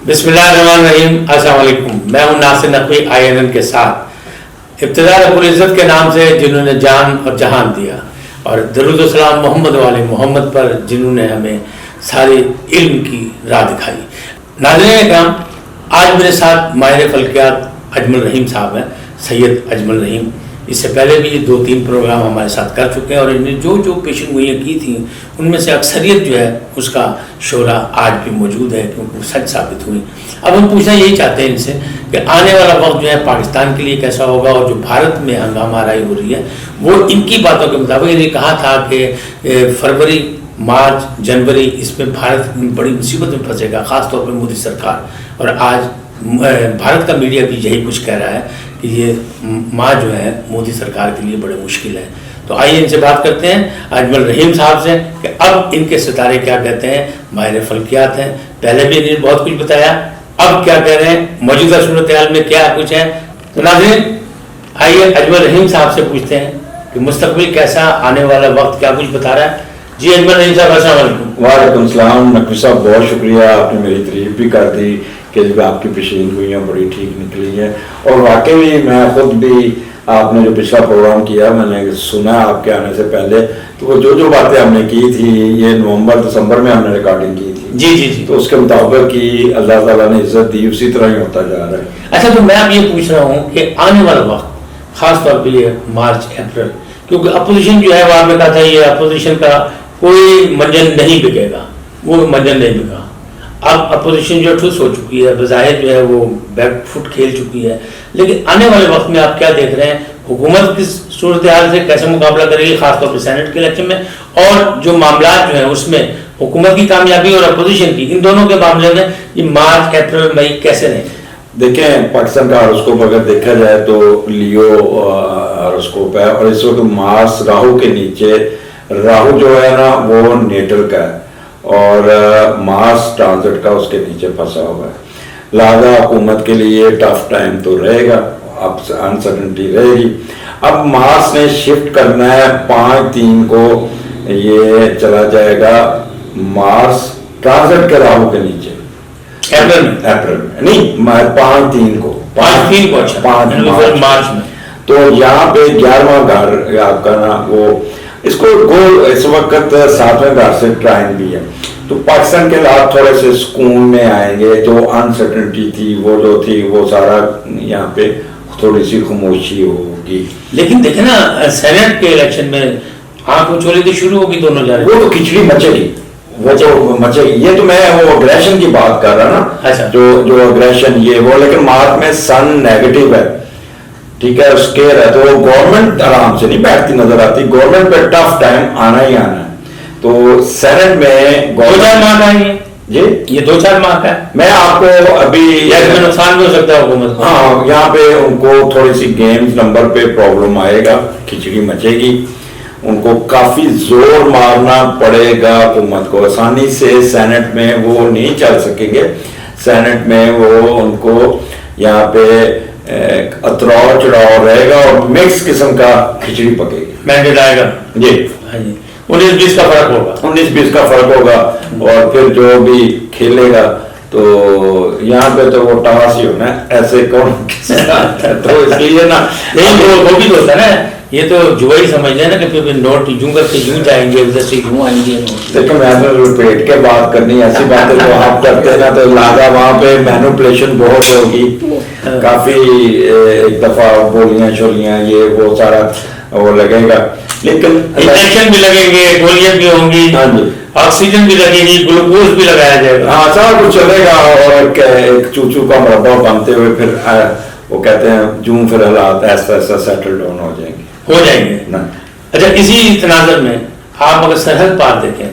بسم اللہ الرحمن الرحیم. السلام علیکم. میں ہوں ناصر نقوی INN کے ساتھ. ابتدا رب العزت کے نام سے جنہوں نے جان اور جہان دیا, اور درود و سلام محمد والے محمد پر جنہوں نے ہمیں سارے علم کی راہ دکھائی. ناظرین کرام, آج میرے ساتھ ماہر فلکیات اجمل رحیم صاحب ہیں, سید اجمل رحیم. اس سے پہلے بھی 2-3 پروگرام ہمارے ساتھ کر چکے ہیں, اور انہوں نے جو پیشن گوئیاں کی تھیں ان میں سے اکثریت جو ہے اس کا شعرہ آج بھی موجود ہے, کیونکہ وہ سچ ثابت ہوئی. اب ہم پوچھنا یہی چاہتے ہیں ان سے کہ آنے والا وقت جو ہے پاکستان کے لیے کیسا ہوگا, اور جو بھارت میں ہنگامہ آرائی ہو رہی ہے وہ ان کی باتوں کے مطابق. انہوں نے کہا تھا کہ فروری, مارچ, جنوری اس میں بھارت بڑی مصیبت میں پھنسے گا, خاص طور پہ مودی سرکار. اور آج بھارت کا میڈیا بھی یہی کچھ کہہ رہا ہے کہ یہ ماہ جو ہے مودی سرکار کے لیے بڑے مشکل ہے. تو آئیے ان سے بات کرتے ہیں, اجمل رحیم صاحب سے, کہ اب ان کے ستارے کیا کہتے ہیں. ماہر فلکیات ہیں, پہلے بھی انہوں نے بہت کچھ بتایا, اب کیا کہہ رہے ہیں, موجودہ صورتحال میں کیا کچھ ہے. تو ناظرین آئیے اجمل رحیم صاحب سے پوچھتے ہیں کہ مستقبل کیسا, آنے والا وقت کیا کچھ بتا رہا ہے. جی اجمل رحیم صاحب, السلام علیکم. وعلیکم السلام. نقوی صاحب بہت شکریہ, آپ نے میری تعریف بھی کر دی کہ جب آپ کی پیشین گوئیاں بڑی ٹھیک نکلی ہیں. اور واقعی میں خود بھی, آپ نے جو پچھلا پروگرام کیا میں نے سنا آپ کے آنے سے پہلے, تو وہ جو باتیں ہم نے کی تھی یہ نومبر دسمبر میں ہم نے ریکارڈنگ کی تھی. جی تو اس کے مطابق ہی اللہ تعالیٰ نے عزت دی, اسی طرح ہی ہوتا جا رہا ہے. اچھا, تو میں اب یہ پوچھ رہا ہوں کہ آنے والا وقت خاص طور پہ یہ مارچ اپریل, کیونکہ اپوزیشن جو ہے وہ آپ نے کہا تھا یہ اپوزیشن کا کوئی منجن نہیں بکے گا, وہ منجن نہیں بکا. اب اپوزیشن جو ٹھوس ہو چکی ہے, بظاہر جو ہے وہ بیک فٹ کھیل چکی ہے, لیکن آنے والے وقت میں آپ کیا دیکھ رہے ہیں, حکومت کس صورتحال سے کیسے مقابلہ کرے گی, خاص طور پہ سینٹ کے الیکشن میں, اور جو معاملات جو ہیں اس میں حکومت کی کامیابی اور اپوزیشن کی, ان دونوں کے معاملے میں یہ مارچ اپریل مئی کیسے رہیں؟ دیکھیں, پاکستان کا ہاروسکوپ اگر دیکھا جائے تو لیو ہاروسکوپ ہے, اور اس وقت مارس راہو کے نیچے, راہو جو ہے نا وہ نیٹل کا ہے, اور مارس ٹرانزٹ کا اس کے نیچے پھنسا ہوا ہے. لہذا حکومت کے لیے ٹف ٹائم تو رہے گا, اب انسرٹنٹی رہے گی. اب مارس نے شفٹ کرنا ہے 5/3 کو, یہ چلا جائے گا مارس ٹرانزٹ کے راہو کے نیچے اپریل میں نہیں 5/3 کو, 5/3 کو. اچھا, مارچ میں. تو یہاں پہ 11واں گھر آپ کا نا, وہ اس کو اس وقت 7ویں گھر سے ٹرائن بھی ہے. تو پاکستان کے حالات تھوڑے سے سکون میں آئیں گے, جو انسرٹنٹی تھی وہ جو تھی وہ سارا یہاں پہ تھوڑی سی خاموشی ہوگی. لیکن دیکھیں نا, سینٹ کے الیکشن میں آنکھ اچھولی تو شروع ہوگی دونوں جا رہے, وہ تو کھچڑی مچے گی, وہ تو مچے گی. یہ تو میں وہ اگریشن کی بات کر رہا نا, جو اگریشن یہ وہ, لیکن مارچ میں سن نیگیٹو ہے, ٹھیک ہے, اسکیئر ہے, تو گورنمنٹ آرام سے نہیں بیٹھتی نظر آتی, گورنمنٹ پہ ٹف ٹائم آنا ہی آنا ہے. تو سینٹ میں 2-4 ماہ کا ہے جی, یہ 2-4 ماہ کا ہے. میں آپ کو ابھی نقصان بھی ہو سکتا ہے حکومت. ہاں, یہاں پہ ان کو تھوڑی سی گیمز نمبر پہ پرابلم آئے گا, کھچڑی مچے گی, ان کو کافی زور مارنا پڑے گا حکومت کو. آسانی سے سینٹ میں وہ نہیں چل سکیں گے, سینٹ میں وہ ان کو یہاں پہ اتراؤ چڑھاؤ رہے گا, اور مکس قسم کا کھچڑی پکے گی, مینڈیٹ آئے گا. جی, 19-20 کا فرق ہوگا, 19-20 کا فرق ہوگا. اور پھر جو بھی کھیلے گا تو یہاں پہ تو وہ ٹاس ہی ہونا ہے, ایسے کون تو اس لیے نا وہ بھی تو ہوتا ہے نا, یہ تو جوئی سمجھ لیں نا کہ پھر نوٹ یوں کر کے یوں جائیں گے, ادھر سے یوں آئیں گے. دیکھیں, میں نے پیٹ کے بات کرنی, ایسی باتیں تو آپ کرتے ہیں نا, تو لہٰذا وہاں پہ مینوپولیشن بہت ہوگی, کافی ایک دفعہ بولیاں شولیاں یہ وہ سارا وہ لگے گا. لیکن انجیکشن بھی لگیں گے, گولیاں بھی ہوں گی, ہاں جی, آکسیجن بھی لگے گی, گلوکوز بھی لگایا جائے گا, ہاں سب کچھ چلے گا. اور ایک چوچو کا مربع بنتے ہوئے پھر وہ کہتے ہیں جوں پھر حالات ایسا ایسا سیٹل ڈاؤن ہو جائیں گے نا. اچھا, اسی تناظر میں آپ اگر سرحد پار دیکھیں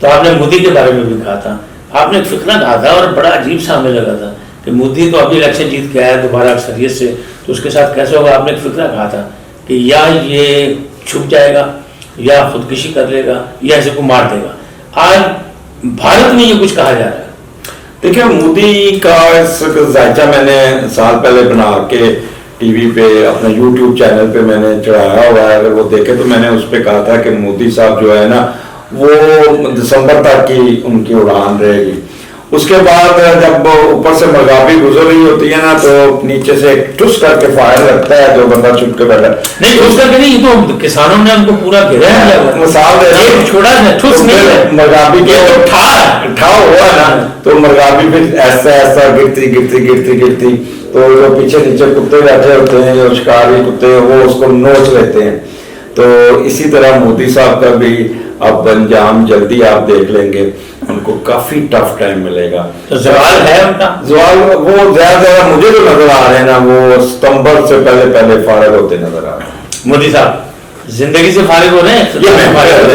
تو آپ نے مودی کے بارے میں بھی کہا تھا, آپ نے ایک فکرہ کہا تھا اور بڑا عجیب سا ہمیں لگا تھا کہ مودی تو ابھی الیکشن جیت کے آیا دوبارہ اکثریت سے, تو اس کے ساتھ کیسے ہوگا. آپ نے ایک فکرہ کہا تھا کہ یا یہ چھپ جائے گا, یا خودکشی کر لے گا, یا اسے کو مار دے گا. آج بھارت میں یہ کچھ کہا جا رہا ہے. دیکھیں, مودی کا اس ذائچہ میں نے سال پہلے بنا کے ٹی وی پہ اپنے یوٹیوب چینل پہ میں نے چڑھایا ہوا ہے. اگر وہ دیکھے تو میں نے اس پہ کہا تھا کہ مودی صاحب جو ہے نا وہ دسمبر تک کی ان کی اڑان رہے گی. اس کے بعد جب اوپر سے مرغابی گزر رہی ہوتی ہے نا تو نیچے سے ایک ٹھس کر کے فائر لگتا ہے، جو بندہ چھپ کے بیٹھا نہیں ٹھس کر کے نہیں، یہ تو کسانوں نے ان کو پورا گھیرا ہے، مثال دے رہا ہوں، چھوڑا ہے ٹھس نہیں ہے، مرغابی کے ٹھا ہوا ہے نا، تو مرغابی پھر ایسا ایسا گرتی گرتی گرتی گرتی تو جو پیچھے نیچے کتے بیٹھے ہوتے ہیں، جو شکاری کتے ہیں، وہ اس کو نوچ لیتے ہیں. تو اسی طرح مودی صاحب کا بھی اب انجام جلدی آپ دیکھ لیں گے، ان کو کافی ٹف ٹائم ملے گا. تو زوال ہے ان کا، زوال وہ زیادہ مجھے جو نظر آ رہے ہیں نا، وہ ستمبر سے پہلے فارغ ہوتے نظر آ رہے ہیں. مودی صاحب زندگی سے فارغ ہو رہے ہیں، یہ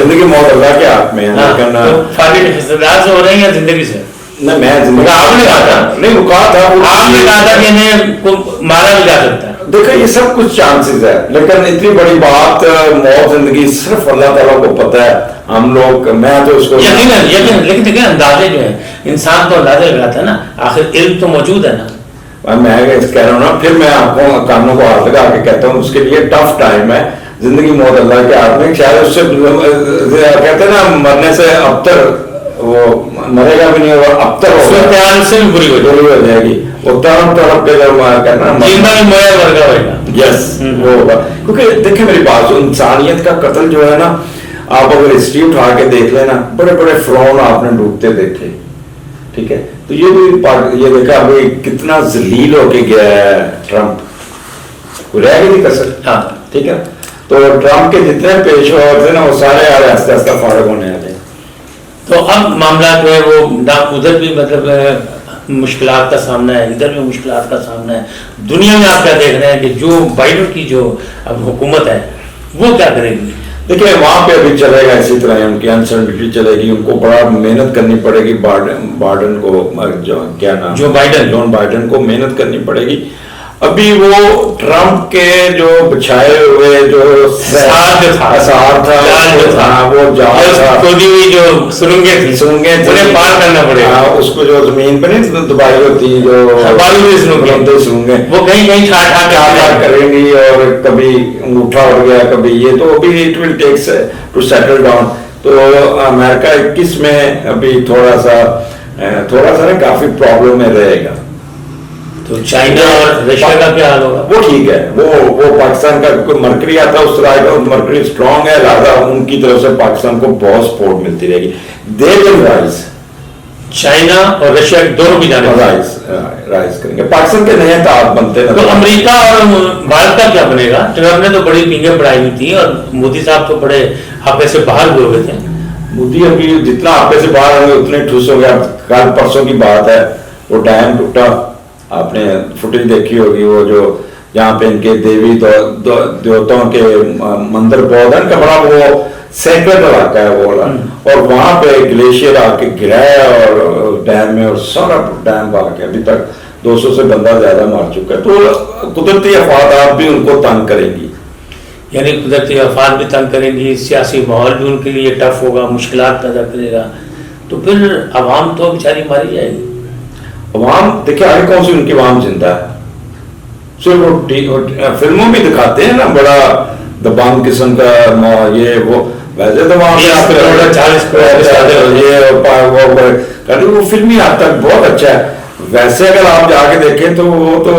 زندگی موت اللہ کے ہاتھ میں ہے، لیکن فارغ اقتدار سے ہو رہے ہیں یا زندگی سے؟ نہیں، میں زندگی آپ نے کہا تھا، نہیں وہ کہا تھا، آپ نے کہا تھا کہ انہیں کو مارا بھی جا سکتا ہے. دیکھیں یہ سب کچھ چانسز ہے، لیکن اتنی بڑی بات موت زندگی صرف اللہ تعالیٰ کو پتہ ہے. ہم لوگ میں تو اس کو یقیناً لیکن دیکھیں اندازے جو ہیں، انسان تو اندازے لگاتا ہے نا، آخر علم تو موجود ہے نا. میں کہہ رہا ہوں نا، پھر میں آپ کو کانوں کو ہاتھ لگا کے کہتا ہوں اس کے لیے ٹف ٹائم ہے. زندگی موت اللہ کے ہاتھ میں، شاید اس سے کہتے ہیں نا مرنے سے ابتر، وہ مرے گا بھی نہیں ہوگا، ابتر ہوگا، سے بھی بری ہو جائے گی، وہ تڑپ تڑپ کے یس وہ ہوگا. کیونکہ دیکھیں میری بات، انسانیت کا قتل جو ہے نا، آپ اگر ہسٹری اٹھا کے دیکھ لینا، بڑے بڑے فرعون آپ نے ڈوبتے دیکھے، ٹھیک ہے. تو یہ بھی یہ دیکھا ابھی کتنا ذلیل ہو کے گیا ہے ٹرمپ، رہ گئی نہیں کسر. ہاں ٹھیک ہے. تو ٹرمپ کے جتنے پیشوا تھے نا، وہ سارے آہستہ آہستہ فارغ ہونے والے. تو اب معاملہ جو ہے وہ ادھر بھی مطلب مشکلات کا سامنا ہے، ادھر بھی مشکلات کا سامنا ہے. دنیا میں آپ کیا دیکھ رہے ہیں کہ جو بائیڈن کی جو اب حکومت ہے وہ کیا کرے گی؟ دیکھیں وہاں پہ ابھی چلے گا اسی طرح، ان کی انسرٹنٹی چلے گی، ان کو بڑا محنت کرنی پڑے گی. بائیڈن کو کیا نام، جون بائیڈن کو محنت کرنی پڑے گی. ابھی وہ ٹرمپ کے جو بچھائے ہوئے جو اثار تھا، وہ جال تھا، جو سرنگیں پار کرنا پڑے گا. اس کو جو زمین پہ نہیں دبائی ہوتی، جو سرنگیں، وہ کہیں کہیں ٹھاٹ کریں گی، اور کبھی انگوٹھا اڑ گیا، کبھی یہ، تو ابھی it will takes to settle down. تو امریکہ 21 میں ابھی تھوڑا سا نا کافی پرابلم میں رہے گا. تو چائنا اور رشیا کا کیا حال ہوگا؟ وہ ٹھیک ہے، وہ پاکستان کا کوئی مرکری آتا ہے اس طرح کا، مرکری اسٹرانگ ہے، لہٰذا ان کی طرف سے پاکستان کو بہت سپورٹ ملتی رہے گی. دے ول رائز، چائنا اور رشیا دونوں بھی جانے رائز کریں گے. پاکستان کے نئے اتحاد بنتے ہیں. تو امریکہ اور بھارت کا کیا بنے گا؟ ٹرمپ نے تو بڑی پینگیں پڑھائی ہوئی تھی، اور مودی صاحب تو بڑے ہفے سے باہر ہوئے ہوئے تھے. مودی ابھی جتنا ہفے سے باہر ہوئے اتنے ٹھوس ہو گیا. کل پرسوں کی بات ہے، وہ ڈیم ٹوٹا، آپ نے فوٹیج دیکھی ہوگی، وہ جو جہاں پہ ان کے دیوی دیوتاؤں کے مندر بہت ہے، ان کا بڑا وہ سیکرڈ علاقہ ہے وہ والا، اور وہاں پہ گلیشیئر آ کے گرایا اور ڈیم میں، اور سارا ڈیم بھاگ گیا. ابھی تک 200 سے بندہ زیادہ مار چکا ہے. تو قدرتی آفات بھی ان کو تنگ کریں گی، یعنی قدرتی آفات بھی تنگ کریں گی، سیاسی ماحول بھی ان کے لیے ٹف ہوگا، مشکلات پیدا کرے گا. تو پھر عوام تو بیچاری ماری جائے گی. عوام دیکھیں آگے کون سی ان کی عوام زندہ ہے؟ صرف فلموں میں دکھاتے ہیں نا بڑا دبانگ قسم کا، یہ وہ، ویسے تو وہاں وہ فلمی حد تک بہت اچھا ہے. ویسے اگر آپ جا کے دیکھیں تو وہ تو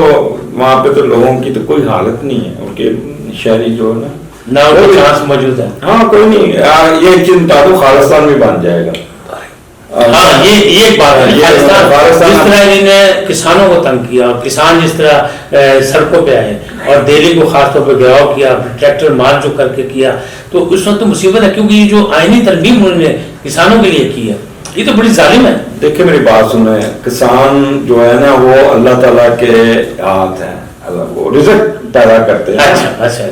وہاں پہ تو لوگوں کی تو کوئی حالت نہیں ہے، ان کے شہری جو ہے نا چانس موجود ہے. ہاں کوئی نہیں، یہ ایک چیز بتا دو، خالصتان بھی بن جائے گا. ہاں یہ ایک بات ہے، جس طرح انہوں نے کسانوں کو تنگ کیا، اور کسان جس طرح سڑکوں پہ آئے اور دہلی کو خاص طور پہ گھیراؤ کیا، ٹریکٹر مار جو کر کے کیا، تو اس وقت تو مصیبت ہے. کیونکہ یہ جو آئینی ترمیم انہوں نے کسانوں کے لیے کی ہے، یہ تو بڑی ظالم ہے. دیکھیں میری بات سنیں، کسان جو ہے نا وہ اللہ تعالیٰ کے ہاتھ ہے، وہ رزق پیدا کرتے ہیں. اچھا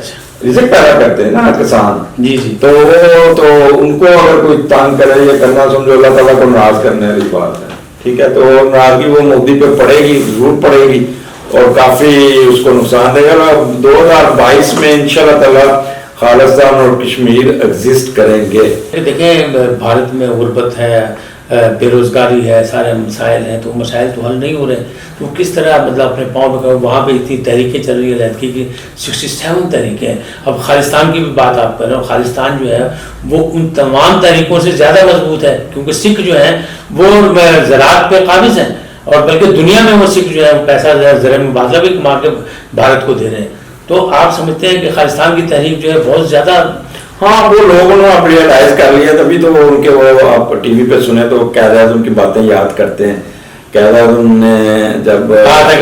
رزق پیدا کرتے ہیں نا کسان. جی تو ان کو اگر کوئی تنگ کرے یا کرنا، سمجھو اللہ تعالیٰ کو ناراض کرنے والی بات ہے. ٹھیک ہے. تو ناراضگی وہ مودی پہ پڑے گی، ضرور پڑے گی، اور کافی اس کو نقصان دے گا. 2022 میں انشاءاللہ تعالیٰ خالصتان اور کشمیر ایگزسٹ کریں گے. دیکھیں بھارت میں غربت ہے، بے روزگاری ہے، سارے مسائل ہیں، تو مسائل تو حل نہیں ہو رہے. تو کس طرح مطلب اپنے پاؤں پہ وہاں پہ اتنی تحریکیں چل رہی ہیں علیحدگی کی 67 تحریکیں ہیں. اب خالستان کی بھی بات آپ کر رہے ہو، خالستان جو ہے وہ ان تمام تحریکوں سے زیادہ مضبوط ہے، کیونکہ سکھ جو ہیں وہ زراعت پہ قابض ہیں، اور بلکہ دنیا میں وہ سکھ جو ہے پیسہ زر مبادلہ بھی کما کے بھارت کو دے رہے ہیں. تو آپ سمجھتے ہیں کہ خالستان کی تحریک جو ہے بہت زیادہ. ہاں وہ لوگوں نے اب ریئلائز کر لیا، تبھی تو ان کے وہ آپ ٹی وی پہ سنے تو قائد اعظم کی باتیں یاد کرتے ہیں. قائد اعظم نے جب کہا تھا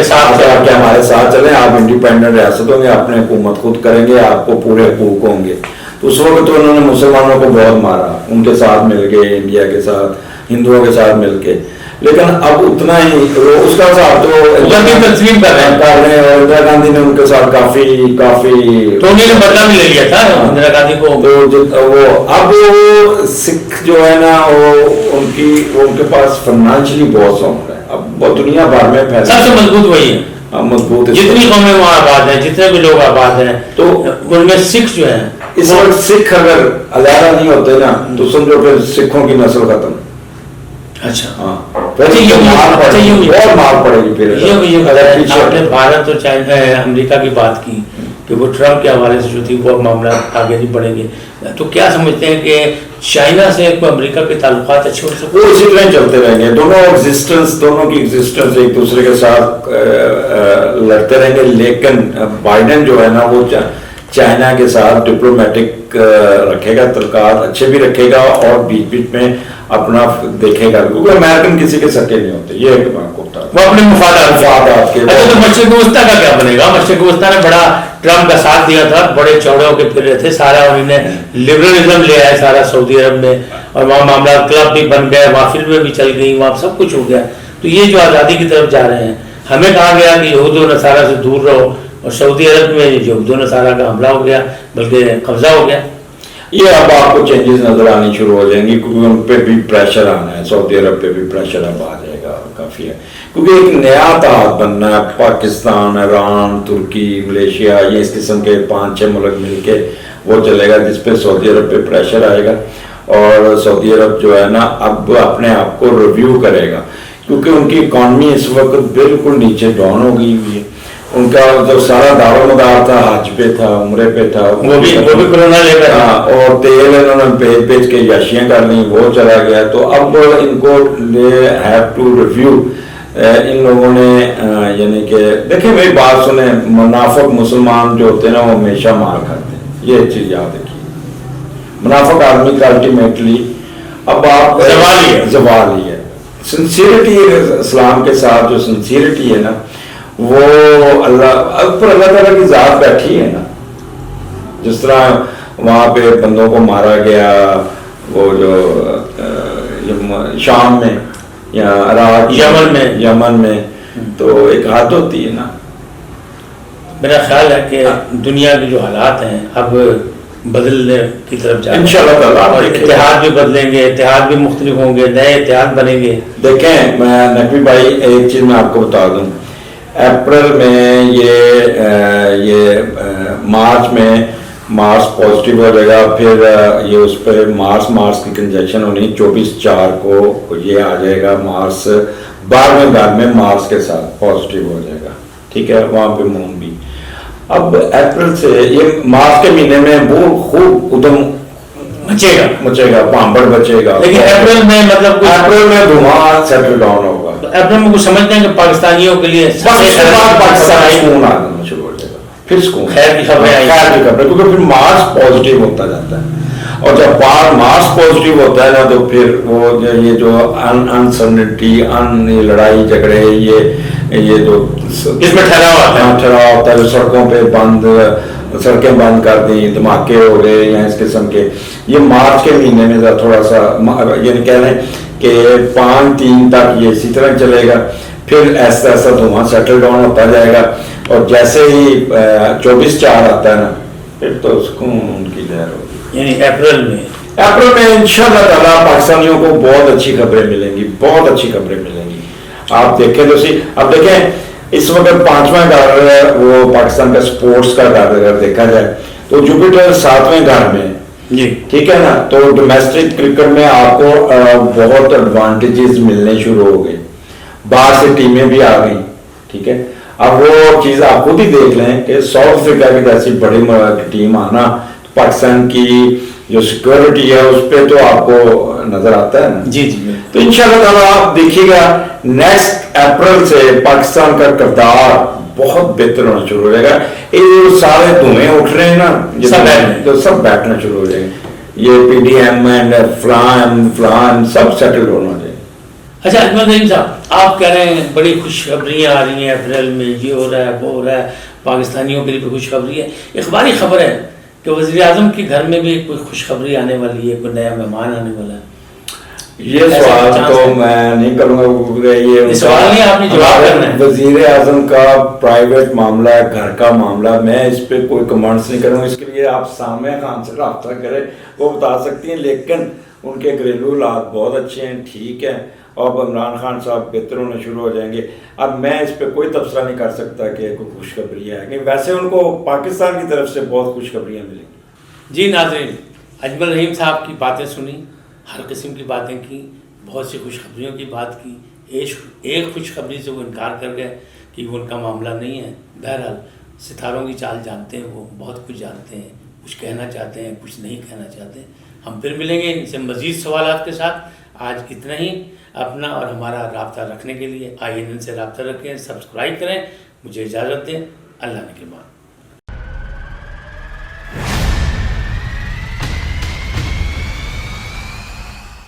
کہ ہمارے ساتھ چلیں، آپ انڈیپینڈنٹ ریاست ہوں گے، اپنے حکومت خود کریں گے، آپ کو پورے حقوق ہوں گے. تو اس وقت تو انہوں نے مسلمانوں کو بہت مارا، ان کے ساتھ مل کے، انڈیا کے ساتھ، ہندوؤں کے ساتھ مل کے. لیکن اب اتنا ہی اس کا حساب تو تسلیم کر رہے ہیں. اور اندرا گاندھی نے ان کے ساتھ کافی تو انہوں نے بدلہ بھی لے لیا تھا اندرا گاندھی کو. وہ اب سکھ جو ہے نا وہ ان کے پاس فائنانشلی بہت سوچ ہے. اب وہ دنیا بھر میں سب سے مضبوط وہی ہے، مضبوط جتنی قومیں وہاں آباد ہیں، جتنے بھی لوگ آباد ہیں، تو ان میں سکھ جو ہیں. اس وقت سکھ اگر علیحدہ نہیں ہوتے نا تو سمجھو پھر سکھوں کی نسل ختم. اچھا ہاں مار پڑے گی. پھر آپ نے بھارت اور امریکہ کی بات کی کہ وہ ٹرمپ کے حوالے سے جو تھی وہ معاملہ آگے نہیں بڑھیں گے، تو کیا سمجھتے ہیں کہ چائنا سے بامریکہ کے تعلقات اچھے ہو سکتے؟ وہ اسی طرح چلتے رہیں گے. دونوں کی ایگزسٹنس ایک دوسرے کے ساتھ لڑتے رہیں گے. لیکن بائیڈن جو ہے نا وہ چائنا کے ساتھ ڈپلومیٹک رکھے گا، تعلقات اچھے بھی رکھے گا، اور بیچ بیچ میں اپنا دیکھے گا، کیونکہ امریکن کسی کے سکے نہیں ہوتے. یہ ایک بات ہوتا ہے، وہ اپنے مفادات کے. اچھا تو مشرق وسطیٰ کا کیا بنے گا؟ مشرق وسطیٰ نے بڑا ٹرمپ کا ساتھ دیا تھا، بڑے چوڑے ہو کے پھر رہے تھے، سارا انہوں نے لبرلزم لے آئے سارا سعودی عرب میں، اور وہاں معاملات کلب بھی بن گئے، وہاں فلمیں بھی چل گئی، وہاں سب کچھ ہو گیا. تو یہ جو آزادی کی طرف جا رہے ہیں، ہمیں کہا گیا کہ یہود و نصارہ سے دور رہو، اور سعودی عرب میں یہود و نصارہ کا حملہ ہو گیا، بلکہ قبضہ ہو گیا. یہ اب آپ کو چینجز نظر آنی شروع ہو جائیں گی، کیونکہ ان پہ بھی پریشر آنا ہے. سعودی عرب پہ بھی پریشر اب آ جائے گا کافی ہے، کیونکہ ایک نیا اتحاد بننا ہے. پاکستان، ایران، ترکی، ملیشیا، یہ اس قسم کے 5-6 ملک مل کے وہ چلے گا، جس پہ سعودی عرب پہ پریشر آئے گا. اور سعودی عرب جو ہے نا اب اپنے آپ کو ریویو کرے گا، کیونکہ ان کی اکانومی اس وقت بالکل نیچے ڈاؤن ہو گئی ہوئی ہے. ان کا جو سارا دار و مدار تھا حج پہ تھا، عمرے پہ تھا، وہ بھی کرونا لے کر، اور تیل انہوں نے بیچ کے یاشیاں کر لی، وہ چلا گیا. تو اب ان کو ہیو ٹو ریویو. ان لوگوں نے یعنی کہ دیکھیں میری بات سنیں، منافق مسلمان جو ہوتے ہیں نا وہ ہمیشہ مار کھاتے ہیں. یہ ایک چیز یاد رکھیے، منافق آدمی کا الٹیمیٹلی اب آپ زوال ہی ہے. سنسیئرٹی اسلام کے ساتھ جو سنسیئرٹی ہے نا وہ اللہ تعالیٰ کی ذات بیٹھی ہے نا. جس طرح وہاں پہ بندوں کو مارا گیا وہ جو شام میں یا عراق یمن میں تو ایک حد ہوتی ہے نا. میرا خیال ہے کہ دنیا کے جو حالات ہیں اب بدلنے کی طرف جا رہے ہیں انشاءاللہ تعالیٰ، اور اتحاد بھی بدلیں گے، اتحاد بھی مختلف ہوں گے، نئے اتحاد بنیں گے. دیکھیں میں نقوی بھائی ایک چیز میں آپ کو بتا دوں، اپریل میں یہ مارچ میں مارس پازیٹیو ہو جائے گا. پھر یہ اس پہ مارس کی کنجیکشن ہونی 24/4 کو یہ آ جائے گا. مارس 12ویں گھر میں مارس کے ساتھ پازیٹیو ہو جائے گا. ٹھیک ہے، وہاں پہ مون بھی. اب اپریل سے یہ مارچ کے مہینے میں وہ خوب ادم مچے گا، پامبڑ بچے گا. لیکن اپریل میں مطلب اپریل میں دھواں سیٹل ڈاؤن ہوگا. اپریل میں کچھ سمجھتے ہیں کہ پاکستانیوں کے لیے پاکستانی سکون آنا شروع ہو جائے گا، پھر سکون، خیر کی خبریں، کیونکہ پھر مارچ پازیٹیو ہوتا جاتا ہے. اور جب مارچ پازیٹیو ہوتا ہے نا تو پھر وہ یہ جو انسرٹنٹی لڑائی جھگڑے یہ جو اس میں ٹھہراؤ ہوتا ہے، سڑکوں پہ سڑکیں بند کر دیں، دھماکے ہو گئے یا اس قسم کے، یہ مارچ کے مہینے میں تھوڑا سا یعنی کہہ رہے ہیں کہ 5-3 تک یہ اسی طرح چلے گا. پھر ایسا دھواں سیٹل ڈاؤن ہوتا جائے گا. اور جیسے ہی 24/4 آتا ہے نا پھر تو سکون کی لہر ہوگی. یعنی اپریل میں انشاءاللہ تعالیٰ پاکستانیوں کو بہت اچھی خبریں ملیں گی، بہت اچھی خبریں ملیں گی. آپ دیکھیں تو اب دیکھیں اس وقت 5واں گھر وہ پاکستان کا سپورٹس کا گھر اگر دیکھا جائے تو جوپیٹر 7ویں گھر میں جی ٹھیک ہے نا. تو ڈومیسٹک کرکٹ میں آپ کو بہت ایڈوانٹیجز ملنے شروع ہو گئے, باہر سے ٹیمیں بھی آ گئیں. ٹھیک ہے, اب وہ چیز آپ خود ہی دیکھ لیں کہ ساؤتھ افریقہ کی جیسی بڑی ٹیم آنا, پاکستان کی جو سیکورٹی ہے اس پہ تو آپ کو نظر آتا ہے نا. جی جی تو انشاءاللہ تعالیٰ آپ دیکھیے گا نیکسٹ اپریل سے پاکستان کا کردار بہت بہتر ہونا شروع ہو جائے گا. یہ جو سارے دھوئیں اٹھ رہے ہیں نا, تو سب بیٹھنا شروع ہو جائیں گے. یہ پی ڈی ایم اینڈ فلان سب سیٹل ہونا ہو جائے گا. اچھا اجمل رحیم صاحب, آپ کہہ رہے ہیں بڑی خوشخبریاں آ رہی ہیں اپریل میں, یہ ہو رہا ہے وہ ہو رہا ہے, پاکستانیوں کے لیے بھی خوشخبری ہے. اخباری خبر ہے کہ وزیر اعظم کے گھر میں بھی کوئی خوشخبری آنے والی ہے, کوئی نیا مہمان آنے والا ہے. یہ سوال تو میں نہیں کروں گا, یہ سوال نہیں, آپ نے جواب کرنا ہے. وزیر اعظم کا پرائیویٹ معاملہ ہے, گھر کا معاملہ, میں اس پہ کوئی کمنٹس نہیں کروں گا. اس کے لیے آپ سامعہ خان سے رابطہ کریں, وہ بتا سکتی ہیں. لیکن ان کے گھریلو حالات بہت اچھے ہیں, ٹھیک ہے, اور عمران خان صاحب بہتر ہونے شروع ہو جائیں گے. اب میں اس پہ کوئی تبصرہ نہیں کر سکتا کہ کوئی خوشخبری ہے کہ ویسے ان کو پاکستان کی طرف سے بہت خوشخبریاں ملیں گی. جی ناظرین, اجمل رحیم صاحب کی باتیں سنی, ہر قسم کی باتیں کی, بہت سی خوشخبریوں کی بات کی. ایک خوشخبری سے وہ انکار کر گئے کہ وہ ان کا معاملہ نہیں ہے. بہرحال ستاروں کی چال جانتے ہیں, وہ بہت کچھ جانتے ہیں, کچھ کہنا چاہتے ہیں, کچھ نہیں کہنا چاہتے. ہم پھر ملیں گے ان سے مزید سوالات کے ساتھ. آج اتنا ہی. اپنا اور ہمارا رابطہ رکھنے کے لیے INN سے رابطہ رکھیں, سبسکرائب کریں. مجھے اجازت دیں. اللہ نے کے بعد.